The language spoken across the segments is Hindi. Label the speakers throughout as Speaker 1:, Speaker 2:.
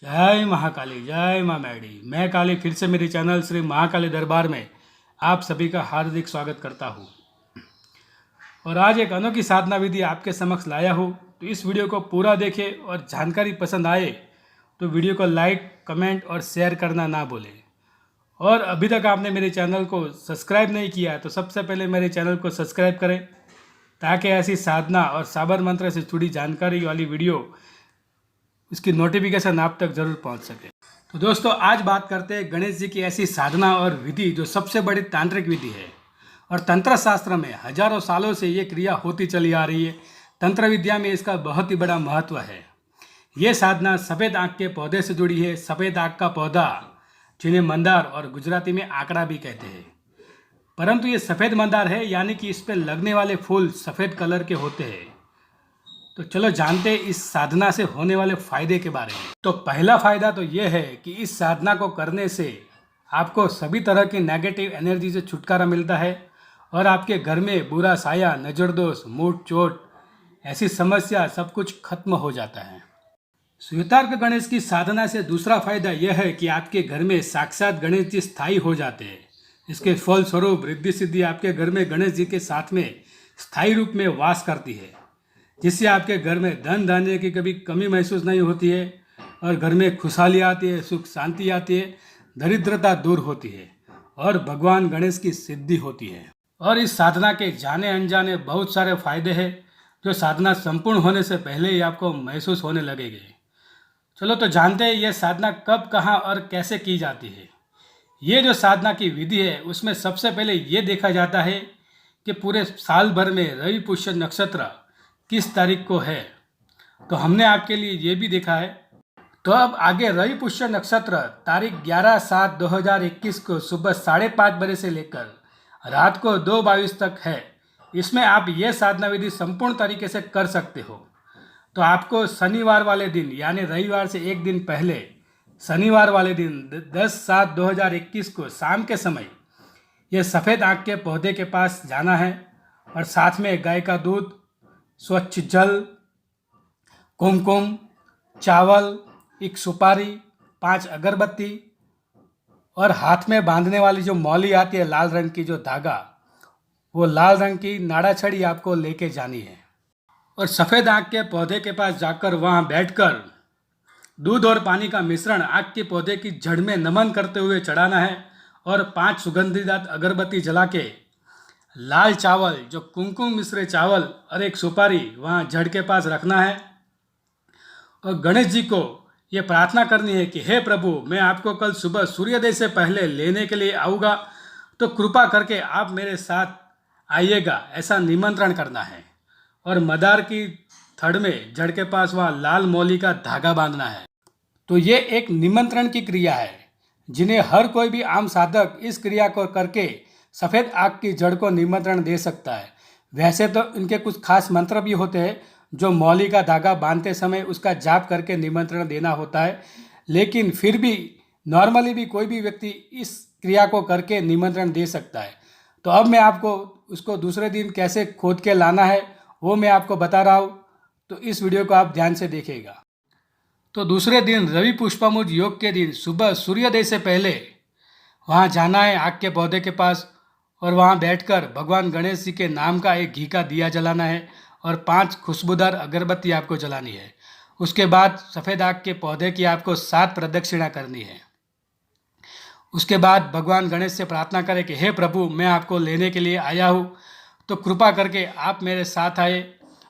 Speaker 1: जय महाकाली, जय माँ मैडी। मैं काली फिर से मेरे चैनल श्री महाकाली दरबार में आप सभी का हार्दिक स्वागत करता हूँ। और आज एक अनोखी साधना विधि आपके समक्ष लाया हूँ। तो इस वीडियो को पूरा देखें और जानकारी पसंद आए तो वीडियो को लाइक, कमेंट और शेयर करना ना भूलें। और अभी तक आपने मेरे चैनल को सब्सक्राइब नहीं किया है तो सबसे पहले मेरे चैनल को सब्सक्राइब करें, ताकि ऐसी साधना और साबर मंत्र से जुड़ी जानकारी वाली वीडियो इसकी नोटिफिकेशन आप तक जरूर पहुंच सके। तो दोस्तों, आज बात करते हैं गणेश जी की ऐसी साधना और विधि जो सबसे बड़ी तांत्रिक विधि है और तंत्र शास्त्र में हजारों सालों से ये क्रिया होती चली आ रही है। तंत्र विद्या में इसका बहुत ही बड़ा महत्व है। ये साधना सफ़ेद आँख के पौधे से जुड़ी है। सफ़ेद आँख का पौधा, जिन्हें मंदार और गुजराती में आंकड़ा भी कहते हैं, परंतु ये सफ़ेद मंदार है, यानी कि इस पर लगने वाले फूल सफ़ेद कलर के होते हैं। तो चलो जानते हैं इस साधना से होने वाले फायदे के बारे में। तो पहला फायदा तो ये है कि इस साधना को करने से आपको सभी तरह की नेगेटिव एनर्जी से छुटकारा मिलता है और आपके घर में बुरा साया, नजर दोष, मूठ चोट, ऐसी समस्या सब कुछ खत्म हो जाता है। स्वीतार्क गणेश की साधना से दूसरा फायदा यह है कि आपके घर में साक्षात गणेश जी स्थायी हो जाते हैं। इसके फलस्वरूप रिद्धि सिद्धि आपके घर में गणेश जी के साथ में स्थायी रूप में वास करती है, जिससे आपके घर में धन धान्य की कभी कमी महसूस नहीं होती है और घर में खुशहाली आती है, सुख शांति आती है, दरिद्रता दूर होती है और भगवान गणेश की सिद्धि होती है। और इस साधना के जाने अनजाने बहुत सारे फायदे हैं जो साधना संपूर्ण होने से पहले ही आपको महसूस होने लगेंगे। चलो तो जानते हैं ये साधना कब, कहाँ और कैसे की जाती है। ये जो साधना की विधि है उसमें सबसे पहले ये देखा जाता है कि पूरे साल भर में रवि पुष्य नक्षत्र किस तारीख को है। तो हमने आपके लिए ये भी देखा है। तो अब आगे रवि पुष्य नक्षत्र तारीख 11/7/2021 को सुबह 5:30 बजे से लेकर रात को 2:22 तक है। इसमें आप ये साधना विधि संपूर्ण तरीके से कर सकते हो। तो आपको शनिवार वाले दिन, यानी रविवार से एक दिन पहले शनिवार वाले दिन 10/7/2021 को शाम के समय ये सफ़ेद आँख के पौधे के पास जाना है और साथ में गाय का दूध, स्वच्छ जल, कुमकुम, चावल, एक सुपारी, 5 अगरबत्ती और हाथ में बांधने वाली जो मौली आती है लाल रंग की, जो धागा, वो लाल रंग की नाड़ा छड़ी आपको लेके जानी है। और सफ़ेद आँख के पौधे के पास जाकर वहाँ बैठकर दूध और पानी का मिश्रण आँख के पौधे की जड़ में नमन करते हुए चढ़ाना है और 5 सुगंधित अगरबत्ती जला के लाल चावल, जो कुमकुम मिश्रे चावल और एक सुपारी वहाँ जड़ के पास रखना है। और गणेश जी को ये प्रार्थना करनी है कि हे प्रभु, मैं आपको कल सुबह सूर्योदय से पहले लेने के लिए आऊँगा, तो कृपा करके आप मेरे साथ आइएगा, ऐसा निमंत्रण करना है। और मदार की थड़ में जड़ के पास वहाँ लाल मौली का धागा बांधना है। तो ये एक निमंत्रण की क्रिया है जिन्हें हर कोई भी आम साधक इस क्रिया को करके सफ़ेद आँख की जड़ को निमंत्रण दे सकता है। वैसे तो इनके कुछ खास मंत्र भी होते हैं जो मौली का धागा बांधते समय उसका जाप करके निमंत्रण देना होता है, लेकिन फिर भी नॉर्मली भी कोई भी व्यक्ति इस क्रिया को करके निमंत्रण दे सकता है। तो अब मैं आपको उसको दूसरे दिन कैसे खोद के लाना है वो मैं आपको बता रहा हूँ, तो इस वीडियो को आप ध्यान से देखिएगा। तो दूसरे दिन रवि पुष्पामुज योग के दिन सुबह सूर्योदय से पहले वहाँ जाना है आँख के पौधे के पास और वहाँ बैठकर भगवान गणेश जी के नाम का एक घी का दिया जलाना है और 5 खुशबूदार अगरबत्ती आपको जलानी है। उसके बाद सफ़ेद आँख के पौधे की आपको 7 प्रदक्षिणा करनी है। उसके बाद भगवान गणेश से प्रार्थना करें कि हे प्रभु, मैं आपको लेने के लिए आया हूँ, तो कृपा करके आप मेरे साथ आए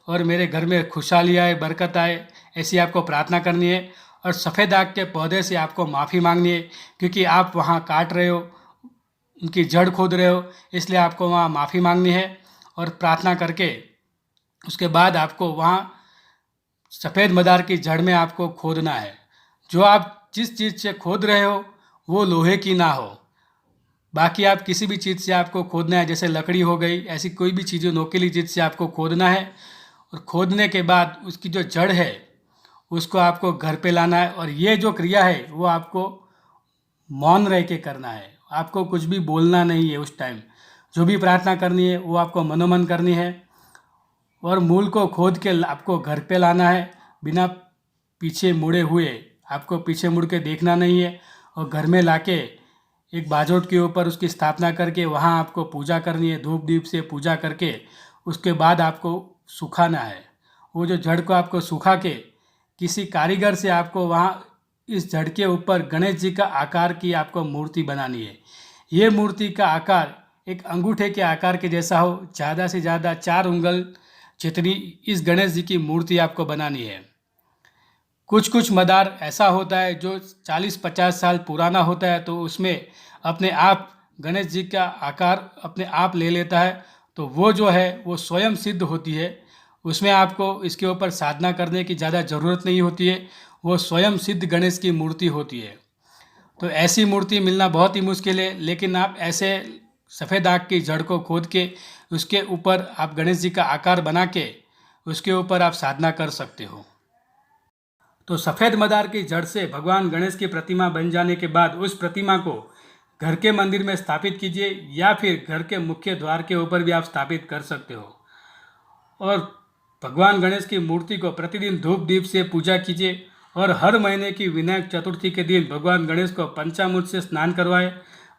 Speaker 1: और मेरे घर में खुशहाली आए, बरकत आए, ऐसी आपको प्रार्थना करनी है। और सफ़ेद आँख के पौधे से आपको माफ़ी मांगनी है, क्योंकि आप वहाँ काट रहे हो, उनकी जड़ खोद रहे हो, इसलिए आपको वहाँ माफ़ी मांगनी है। और प्रार्थना करके उसके बाद आपको वहाँ सफ़ेद मदार की जड़ में आपको खोदना है। जो आप जिस चीज़ से खोद रहे हो वो लोहे की ना हो, बाकी आप किसी भी चीज़ से आपको खोदना है, जैसे लकड़ी हो गई, ऐसी कोई भी चीज़ नोकीली चीज़ से आपको खोदना है। और खोदने के बाद उसकी जो जड़ है उसको आपको घर पे लाना है। और ये जो क्रिया है वो आपको मौन रह के करना है, आपको कुछ भी बोलना नहीं है उस टाइम। जो भी प्रार्थना करनी है वो आपको मनोमन करनी है और मूल को खोद के आपको घर पे लाना है, बिना पीछे मुड़े हुए आपको पीछे मुड़ के देखना नहीं है और घर में लाके एक बाजोट के ऊपर उसकी स्थापना करके वहाँ आपको पूजा करनी है। धूप दीप से पूजा करके उसके बाद आपको सुखाना है। वो जो जड़ को आपको सुखा के किसी कारीगर से आपको वहाँ इस जड़ के ऊपर गणेश जी का आकार की आपको मूर्ति बनानी है। ये मूर्ति का आकार एक अंगूठे के आकार के जैसा हो, ज़्यादा से ज़्यादा 4 उंगल जितनी इस गणेश जी की मूर्ति आपको बनानी है। कुछ कुछ मदार ऐसा होता है जो 40-50 साल पुराना होता है, तो उसमें अपने आप गणेश जी का आकार अपने आप ले लेता है, तो वो जो है वो स्वयं सिद्ध होती है। उसमें आपको इसके ऊपर साधना करने की ज़्यादा ज़रूरत नहीं होती है, वो स्वयं सिद्ध गणेश की मूर्ति होती है। तो ऐसी मूर्ति मिलना बहुत ही मुश्किल है, लेकिन आप ऐसे सफ़ेद आग की जड़ को खोद के उसके ऊपर आप गणेश जी का आकार बना के उसके ऊपर आप साधना कर सकते हो। तो सफ़ेद मदार की जड़ से भगवान गणेश की प्रतिमा बन जाने के बाद उस प्रतिमा को घर के मंदिर में स्थापित कीजिए या फिर घर के मुख्य द्वार के ऊपर भी आप स्थापित कर सकते हो। और भगवान गणेश की मूर्ति को प्रतिदिन धूप दीप से पूजा कीजिए और हर महीने की विनायक चतुर्थी के दिन भगवान गणेश को पंचामृत से स्नान करवाए,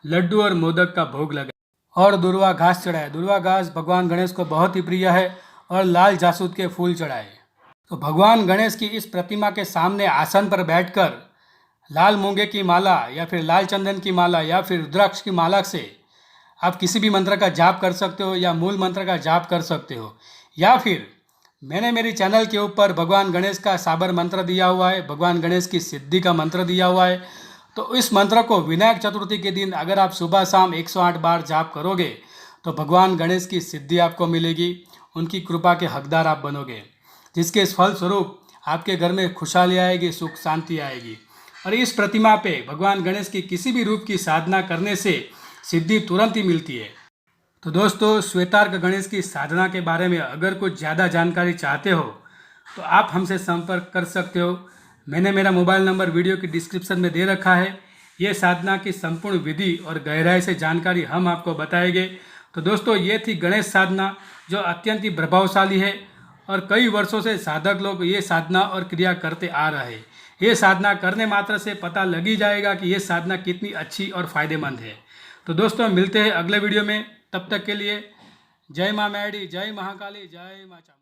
Speaker 1: लड्डू और मोदक का भोग लगाए और दुर्वा घास चढ़ाए। दुर्वा घास भगवान गणेश को बहुत ही प्रिय है। और लाल जासूद के फूल चढ़ाए। तो भगवान गणेश की इस प्रतिमा के सामने आसन पर बैठकर लाल मूंगे की माला या फिर लाल चंदन की माला या फिर रुद्राक्ष की माला से आप किसी भी मंत्र का जाप कर सकते हो या मूल मंत्र का जाप कर सकते हो। या फिर मैंने मेरी चैनल के ऊपर भगवान गणेश का साबर मंत्र दिया हुआ है, भगवान गणेश की सिद्धि का मंत्र दिया हुआ है। तो इस मंत्र को विनायक चतुर्थी के दिन अगर आप सुबह शाम 108 बार जाप करोगे तो भगवान गणेश की सिद्धि आपको मिलेगी, उनकी कृपा के हकदार आप बनोगे, जिसके फलस्वरूप आपके घर में खुशहाली आएगी, सुख शांति आएगी। और इस प्रतिमा पे भगवान गणेश की किसी भी रूप की साधना करने से सिद्धि तुरंत ही मिलती है। तो दोस्तों, श्वेतार्क गणेश की साधना के बारे में अगर कुछ ज़्यादा जानकारी चाहते हो तो आप हमसे संपर्क कर सकते हो। मैंने मेरा मोबाइल नंबर वीडियो की डिस्क्रिप्शन में दे रखा है। ये साधना की संपूर्ण विधि और गहराई से जानकारी हम आपको बताएंगे। तो दोस्तों, ये थी गणेश साधना जो अत्यंत ही प्रभावशाली है और कई वर्षों से साधक लोग ये साधना और क्रिया करते आ रहे हैं। ये साधना करने मात्र से पता लग ही जाएगा कि ये साधना कितनी अच्छी और फायदेमंद है। तो दोस्तों, मिलते हैं अगले वीडियो में। तब तक के लिए जय माँ मैडी, जय महाकाली, जय माँ चामुंडा।